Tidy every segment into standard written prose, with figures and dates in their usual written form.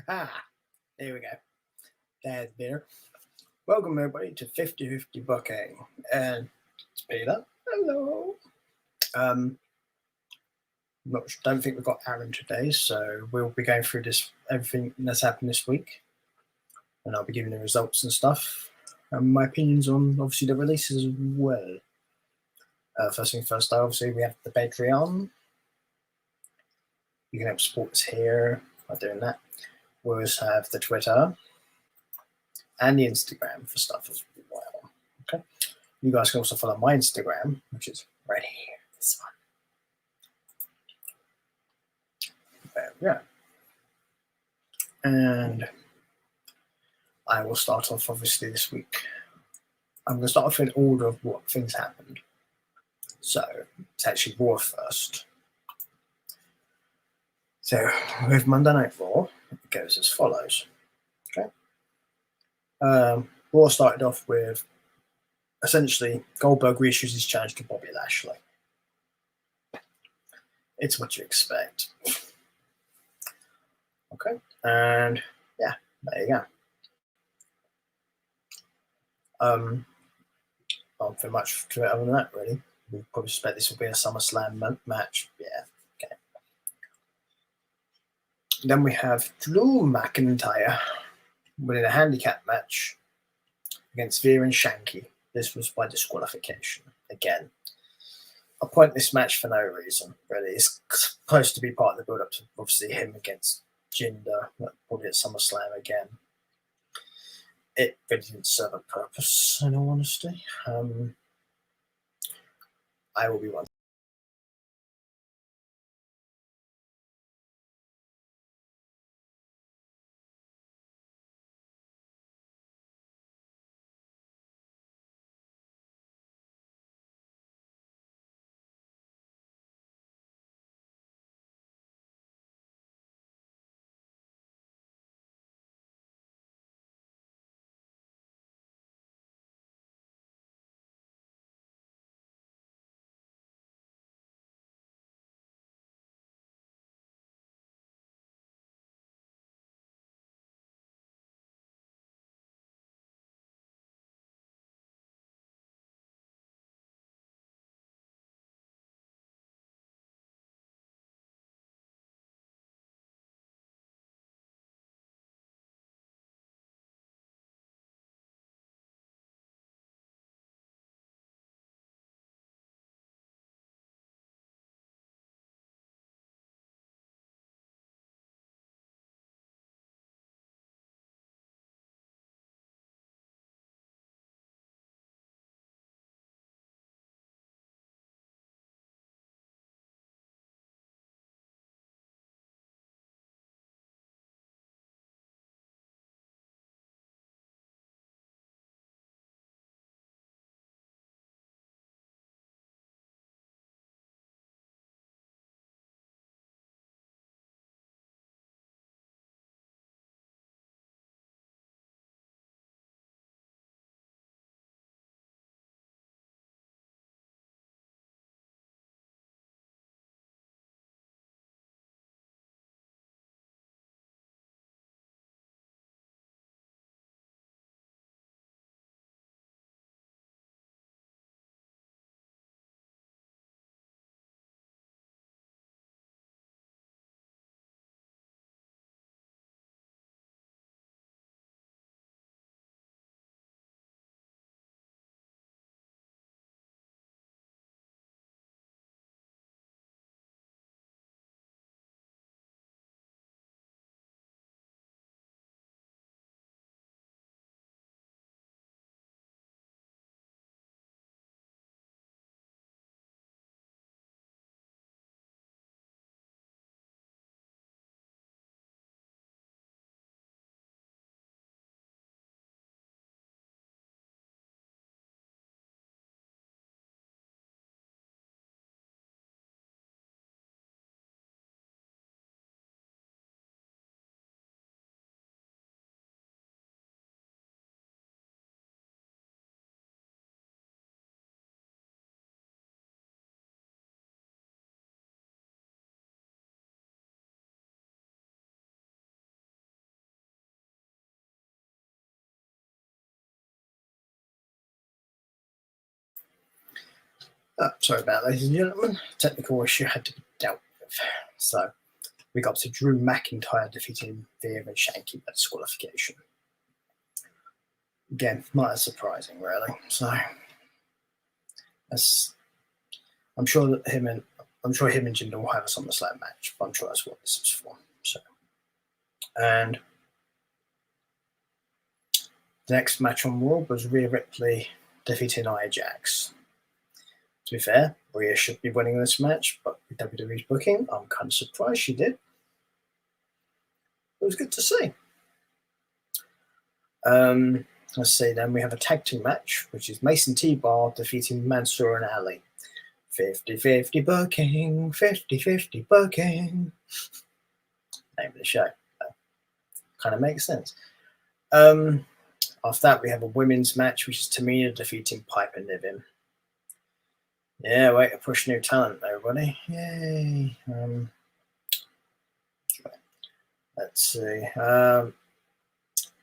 Ah, there we go. There's beer. Welcome everybody to 50/50 Booking. And it's Peter. Hello. Don't think we've got Aaron today, so we'll be going through everything that's happened this week. And I'll be giving the results and stuff. And my opinions on obviously the releases as well. First thing first, obviously we have the Patreon. You can help support us here by doing that. We also have the Twitter and the Instagram for stuff as well. Okay. You guys can also follow my Instagram, which is right here. This one. There we go. And I will start off obviously this week. I'm going to start off in order of what things happened. So it's actually Raw first. So with Monday Night Raw, it goes as follows. Okay. Raw started off with essentially Goldberg reissues his challenge to Bobby Lashley. It's what you expect. Okay. And yeah, there you go. Not very much to it other than that, really. We probably suspect this will be a SummerSlam match. Yeah, okay. Then we have Drew McIntyre winning a handicap match against Veer and Shanky. This was by disqualification. Again, a pointless match for no reason, really. It's supposed to be part of the build-up to obviously him against Jinder, probably at SummerSlam again. It really didn't serve a purpose, in all honesty. I will be one. Sorry about that, ladies and gentlemen. Technical issue had to be dealt with. So we got to Drew McIntyre defeating Veer and Shanky by disqualification. Again, not as surprising, really. So I'm sure that him and Jinder will have a SummerSlam match, but I'm sure that's what this is for. So, and the next match on Raw was Rhea Ripley defeating Nia Jax. To be fair, Rhea should be winning this match, but with WWE's booking, I'm kind of surprised she did. It was good to see. Let's see, then we have a tag team match, which is Mason T-Bar defeating Mansoor and Ali. 50-50 booking, 50-50 booking. Name of the show. Kind of makes sense. After that, we have a women's match, which is Tamina defeating Piper Niven. Yeah, way to push new talent, everybody. Yay. Let's see.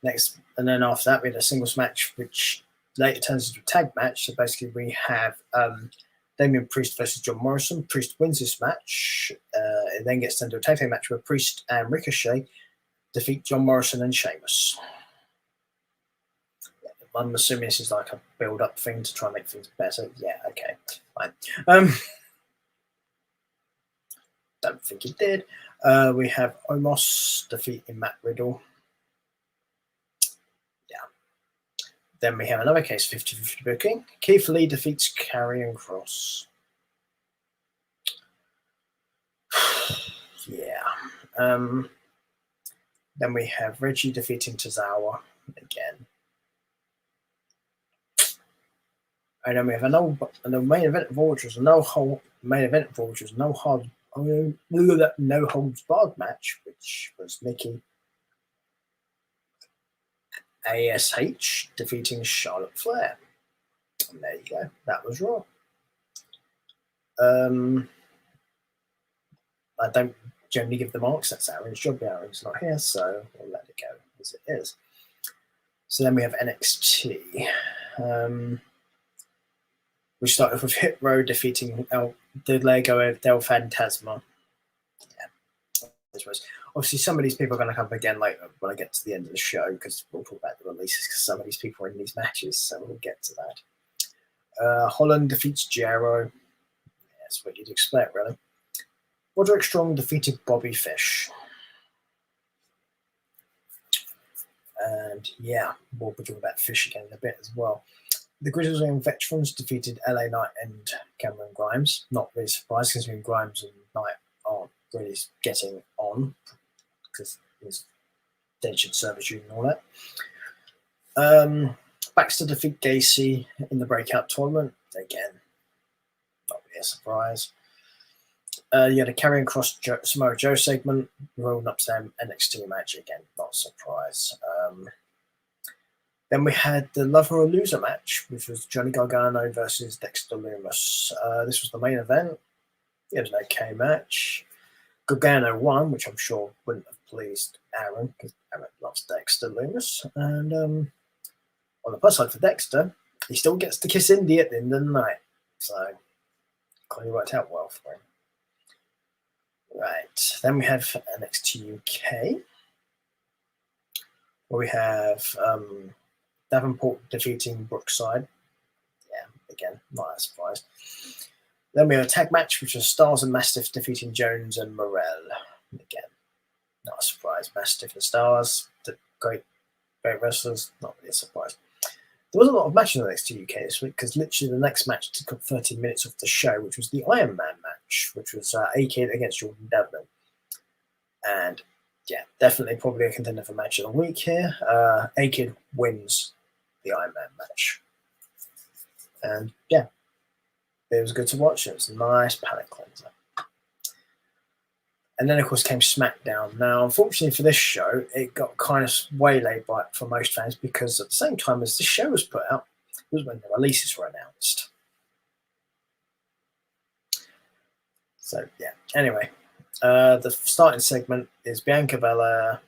Next, and then after that, we had a singles match, which later turns into a tag match. So basically, we have Damian Priest versus John Morrison. Priest wins this match. It then gets into a tag team match where Priest and Ricochet defeat John Morrison and Sheamus. I'm assuming this is like a build-up thing to try and make things better. Yeah, okay, fine. Don't think it did. We have Omos defeating Matt Riddle. Yeah. Then we have another case, 50-50 booking. Keith Lee defeats Karrion Kross. Yeah. Then we have Reggie defeating Tozawa again. And then we have the main event of all, which was no holds barred match, which was Nikki ASH defeating Charlotte Flair. And there you go. That was Raw. I don't generally give the marks. That's Aaron's job. Aaron's not here, so we'll let it go as it is. So then we have NXT. We started with Hit Row defeating the Lego Del Fantasma. Yeah. Obviously, some of these people are going to come up again later when I get to the end of the show, because we'll talk about the releases, because some of these people are in these matches, so we'll get to that. Holland defeats Jero. Yeah, that's what you'd expect, really. Roderick Strong defeated Bobby Fish. And yeah, we'll be talking about Fish again in a bit as well. The Grizzlies and Veterans defeated LA Knight and Cameron Grimes. Not really surprised, considering Grimes and Knight aren't really getting on because there's indentured servitude and all that. Baxter defeat Gacy in the breakout tournament. Again, not really a surprise. You had a Karrion Kross Samoa Joe segment, rolling up to them NXT match. Again, not a surprise. Then we had the Lover or Loser match, which was Johnny Gargano versus Dexter Lumis. This was the main event. It was an okay match. Gargano won, which I'm sure wouldn't have pleased Aaron, because Aaron loves Dexter Lumis. And on the plus side for Dexter, he still gets to kiss Indy at the end of the night. So, clearly worked out well for him. Right. Then we have NXT UK, where we have Davenport defeating Brookside. Yeah, again, not a surprise. Then we have a tag match, which was Styles and Mastiff defeating Jones and Morel. Again, not a surprise. Mastiff and Styles, the great wrestlers, not really a surprise. There wasn't a lot of matches on NXT UK this week, because literally the next match took up 13 minutes off the show, which was the Iron Man match, which was A-Kid against Jordan Devlin. And yeah, definitely probably a contender for match of the week here. A-Kid wins the Iron Man match. And yeah, it was good to watch. It was a nice palate cleanser. And then, of course, came SmackDown. Now, unfortunately for this show, it got kind of waylaid for most fans, because at the same time as this show was put out, it was when the releases were announced. So, yeah. Anyway, the starting segment is Bianca Belair,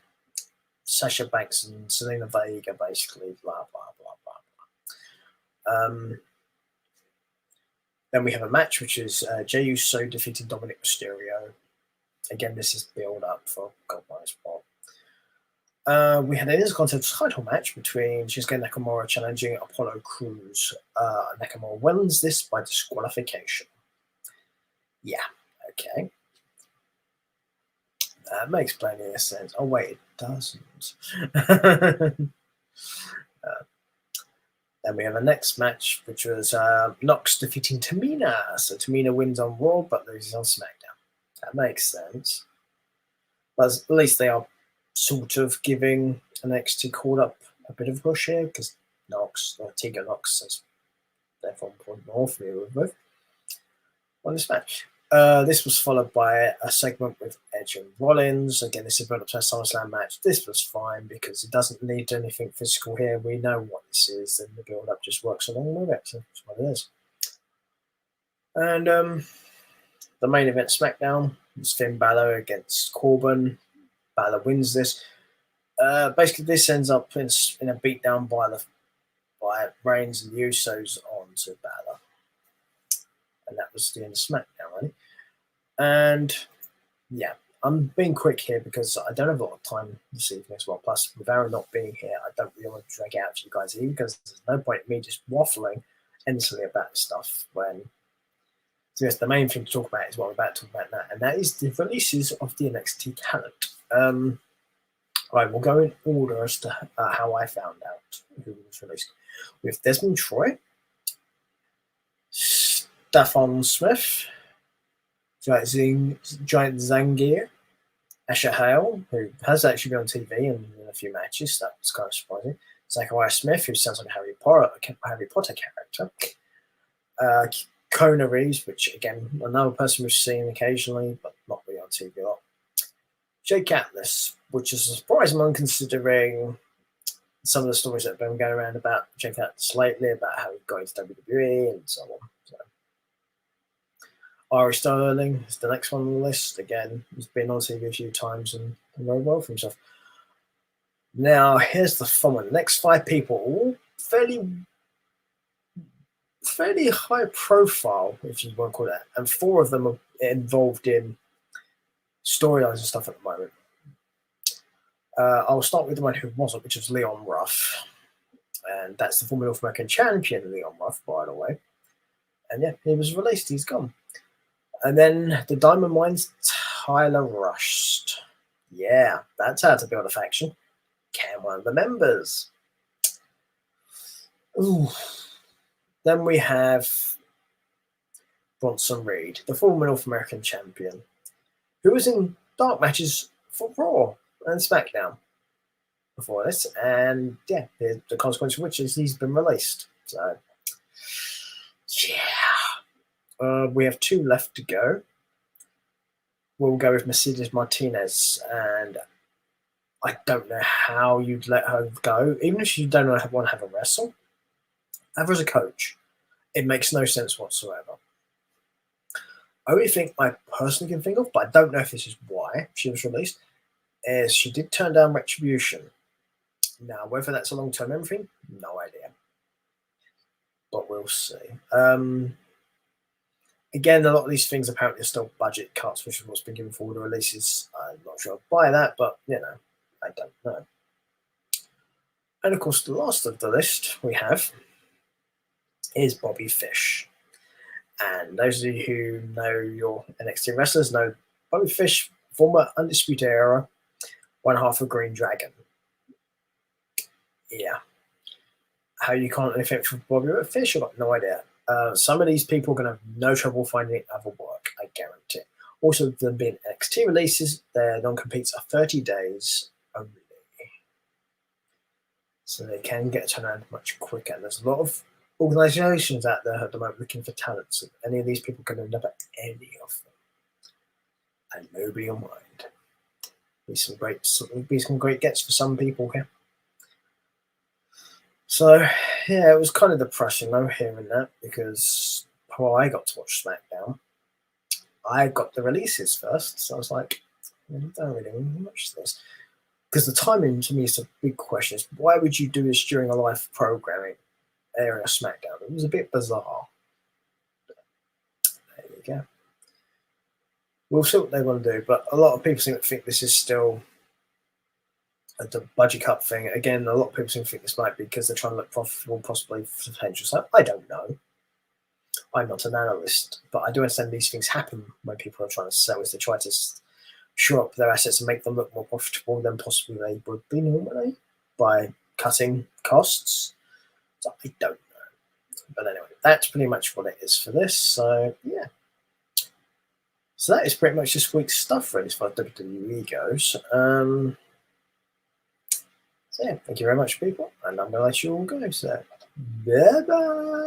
Sasha Banks, and Selena Vega, basically, blah, blah, blah, blah, blah. Then we have a match which is Jey Uso defeating Dominic Mysterio. Again, this is build up for God knows what. We had an Intercontinental title match between Shinsuke Nakamura challenging Apollo Crews. Nakamura wins this by disqualification. Yeah, okay. That makes plenty of sense. Oh, wait, it doesn't. Then we have a next match, which was Nox defeating Tamina. So Tamina wins on Raw, but loses on SmackDown. That makes sense. But at least they are sort of giving NXT called up a bit of a push here, because Nox, or Tegan Nox, is therefore more familiar with on this match. This was followed by a segment with Edge and Rollins. Again, this is built up to a SummerSlam match. This was fine because it doesn't need anything physical here. We know what this is, and the build-up just works along with it. So that's what it is. And the main event SmackDown was Finn Balor against Corbin. Balor wins this. Basically, this ends up in a beatdown by Reigns and the Usos onto Balor. And that was the end of SmackDown, really. And yeah, I'm being quick here because I don't have a lot of time this evening as well. Plus, with Aaron not being here, I don't really want to drag out for you guys either, because there's no point in me just waffling endlessly about this stuff when. So yes, the main thing to talk about is what I'm about to talk about now, and that is the releases of the NXT talent. Right, we'll go in order as to how I found out who was released. With Desmond Troy, Stephon Smith, Giant Zangier, Asher Hale, who has actually been on TV and in a few matches. That was kind of surprising. Zachariah Smith, who sounds like a Harry Potter character. Kona Reeves, which again, another person we've seen occasionally, but not really on TV a lot. Jake Atlas, which is a surprising one considering some of the stories that have been going around about Jake Atlas lately, about how he got into WWE and so on. So. Ari Sterling is the next one on the list. Again, he's been on TV a few times and done very well for himself. Now, here's the fun one. The next 5 people, all fairly high profile, if you want to call that, and 4 of them are involved in storylines and stuff at the moment. I'll start with the one who wasn't, which is Leon Ruff, and that's the former North American champion, Leon Ruff, by the way. And yeah, he was released. He's gone. And then the Diamond Mine's Tyler Rust. Yeah, that's how to build a faction. Can one of the members? Ooh. Then we have Bronson Reed, the former North American champion, who was in dark matches for Raw and SmackDown before this. And yeah, the consequence of which is he's been released. So, yeah. We have 2 left to go. We'll go with Mercedes Martinez. And I don't know how you'd let her go. Even if you don't want to have a wrestle, have her as a coach. It makes no sense whatsoever. Only thing I personally can think of, but I don't know if this is why she was released, is she did turn down Retribution. Now, whether that's a long-term memory thing, no idea. But we'll see. Again, a lot of these things apparently are still budget cuts, which is what's been given for all the releases. I'm not sure I'll buy that, but, you know, I don't know. And, of course, the last of the list we have is Bobby Fish. And those of you who know your NXT wrestlers know Bobby Fish, former Undisputed Era, one half of Green Dragon. Yeah. How you can't anything for Bobby Fish, I've got no idea. Some of these people are going to have no trouble finding other work, I guarantee. Also, them being NXT releases, their non-competes are 30 days only. So they can get turned around much quicker. And there's a lot of organizations out there at the moment looking for talent. So any of these people can end up at any of them. And nobody will mind. Be some great gets for some people here. So, yeah, it was kind of depressing though, hearing that, because I got to watch SmackDown. I got the releases first, so I was like, I don't really want to watch this. Because the timing to me is a big question. Is why would you do this during a live programming area of SmackDown? It was a bit bizarre. we go. We'll see what they want to do, but a lot of people seem to think this is still a budget cut thing. Again, a lot of people seem to think this might be because they're trying to look profitable, possibly for potential. So I don't know. I'm not an analyst, but I do understand these things happen when people are trying to sell, as they try to shore up their assets and make them look more profitable than possibly they would be normally by cutting costs. So I don't know. But anyway, that's pretty much what it is for this. So yeah. So that is pretty much this week's stuff, really, as far as WWE goes. So yeah, thank you very much, people, and I'm going to let you all go. So bye-bye.